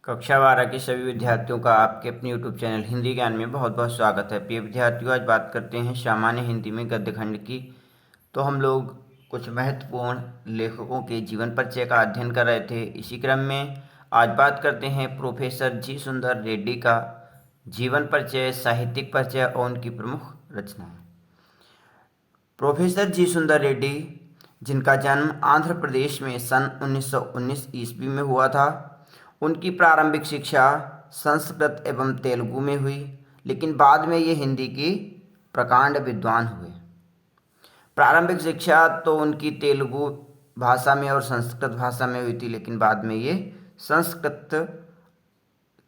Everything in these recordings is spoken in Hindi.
कक्षा 12 के सभी विद्यार्थियों का आपके अपने YouTube चैनल हिंदी ज्ञान में बहुत बहुत स्वागत है। प्रिय विद्यार्थियों, आज बात करते हैं सामान्य हिंदी में गद्य खंड की। तो हम लोग कुछ महत्वपूर्ण लेखकों के जीवन परिचय का अध्ययन कर रहे थे। इसी क्रम में आज बात करते हैं प्रोफेसर जी सुंदर रेड्डी का जीवन परिचय, साहित्यिक परिचय और उनकी प्रमुख रचनाएं। प्रोफेसर जी सुंदर रेड्डी, जिनका जन्म आंध्र प्रदेश में सन 1919 ईस्वी में हुआ था, उनकी प्रारंभिक शिक्षा संस्कृत एवं तेलुगु में हुई, लेकिन बाद में ये हिंदी की प्रकांड विद्वान हुए। प्रारंभिक शिक्षा तो उनकी तेलुगु भाषा में और संस्कृत भाषा में हुई थी, लेकिन बाद में ये संस्कृत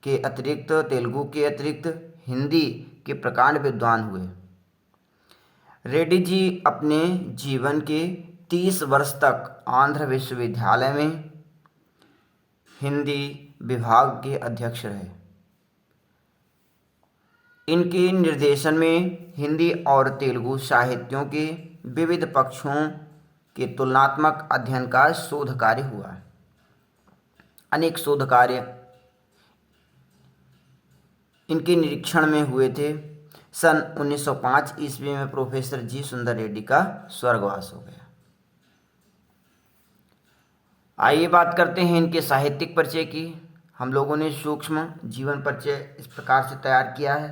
के अतिरिक्त, तेलुगु के अतिरिक्त हिंदी के प्रकांड विद्वान हुए। रेड्डी जी अपने जीवन के 30 वर्ष तक आंध्र विश्वविद्यालय में हिंदी विभाग के अध्यक्ष रहे। इनके निर्देशन में हिंदी और तेलुगु साहित्यों के विविध पक्षों के तुलनात्मक अध्ययन का शोध कार्य हुआ। अनेक शोध कार्य इनके निरीक्षण में हुए थे। सन 1905 ईस्वी में प्रोफेसर जी सुंदर रेड्डी का स्वर्गवास हो गया। आइए बात करते हैं इनके साहित्यिक परिचय की। हम लोगों ने सूक्ष्म जीवन परिचय इस प्रकार से तैयार किया है।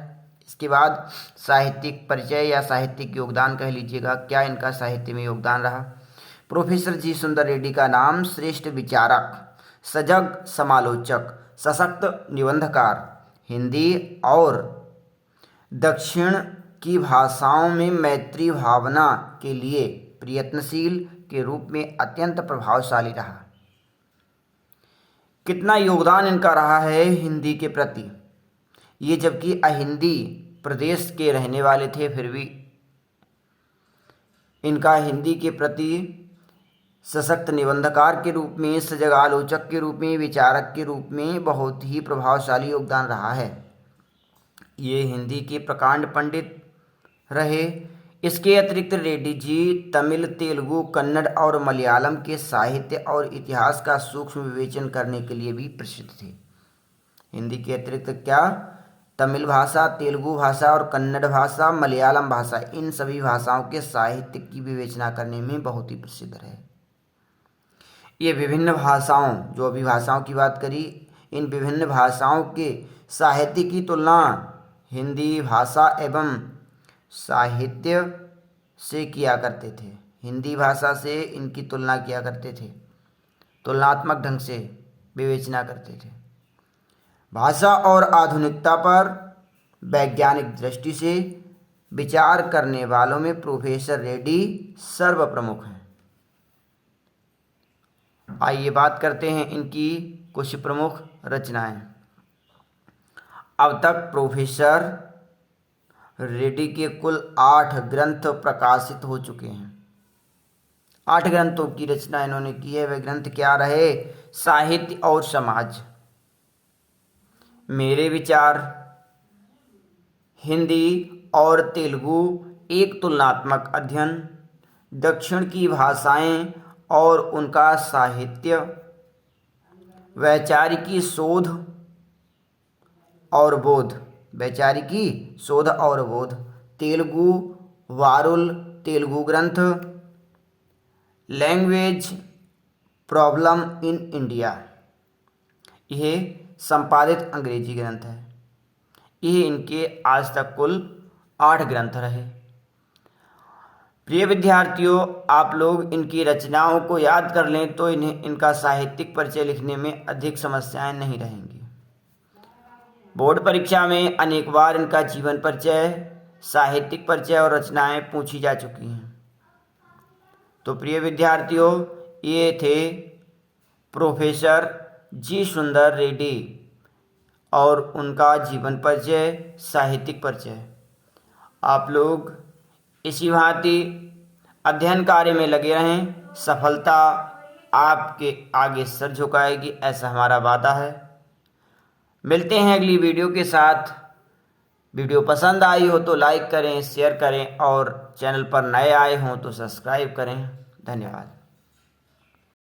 इसके बाद साहित्यिक परिचय या साहित्यिक योगदान कह लीजिएगा, क्या इनका साहित्य में योगदान रहा। प्रोफेसर जी सुंदर रेड्डी का नाम श्रेष्ठ विचारक, सजग समालोचक, सशक्त निबंधकार, हिंदी और दक्षिण की भाषाओं में मैत्री भावना के लिए प्रयत्नशील के रूप में अत्यंत प्रभावशाली रहा। कितना योगदान इनका रहा है हिंदी के प्रति, ये जबकि अहिंदी प्रदेश के रहने वाले थे, फिर भी इनका हिंदी के प्रति सशक्त निबंधकार के रूप में, सजग आलोचक के रूप में, विचारक के रूप में बहुत ही प्रभावशाली योगदान रहा है। ये हिंदी के प्रकांड पंडित रहे। इसके अतिरिक्त रेड्डी जी तमिल, तेलुगु, कन्नड़ और मलयालम के साहित्य और इतिहास का सूक्ष्म विवेचन करने के लिए भी प्रसिद्ध थे। हिंदी के अतिरिक्त क्या, तमिल भाषा, तेलुगु भाषा और कन्नड़ भाषा, मलयालम भाषा, इन सभी भाषाओं के साहित्य की विवेचना करने में बहुत ही प्रसिद्ध रहे। ये विभिन्न भाषाओं, जो अभी भाषाओं की बात करी, इन विभिन्न भाषाओं के साहित्य की तुलना हिंदी भाषा एवं साहित्य से किया करते थे। हिंदी भाषा से इनकी तुलना किया करते थे, तुलनात्मक ढंग से विवेचना करते थे। भाषा और आधुनिकता पर वैज्ञानिक दृष्टि से विचार करने वालों में प्रोफेसर रेड्डी सर्वप्रमुख हैं। आइए बात करते हैं इनकी कुछ प्रमुख रचनाएं। अब तक प्रोफेसर रेड्डी के कुल 8 ग्रंथ प्रकाशित हो चुके हैं। 8 ग्रंथों की रचना इन्होंने की है। वे ग्रंथ क्या रहे? साहित्य और समाज, मेरे विचार, हिंदी और तेलुगु एक तुलनात्मक अध्ययन, दक्षिण की भाषाएं और उनका साहित्य, वैचारिकी शोध और बोध, वैचारिकी शोध और बोध, तेलुगु वारुल तेलुगु ग्रंथ, लैंग्वेज प्रॉब्लम इन इंडिया, यह संपादित अंग्रेजी ग्रंथ है। यह इनके आज तक कुल 8 ग्रंथ रहे। प्रिय विद्यार्थियों, आप लोग इनकी रचनाओं को याद कर लें तो इनका साहित्यिक परिचय लिखने में अधिक समस्याएं नहीं रहेंगी। बोर्ड परीक्षा में अनेक बार इनका जीवन परिचय, साहित्यिक परिचय और रचनाएं पूछी जा चुकी हैं। तो प्रिय विद्यार्थियों, ये थे प्रोफेसर जी सुंदर रेड्डी और उनका जीवन परिचय, साहित्यिक परिचय। आप लोग इसी भांति अध्ययन कार्य में लगे रहें। सफलता आपके आगे सर झुकाएगी, ऐसा हमारा वादा है। मिलते हैं अगली वीडियो के साथ। वीडियो पसंद आई हो तो लाइक करें, शेयर करें और चैनल पर नए आए हों तो सब्सक्राइब करें। धन्यवाद।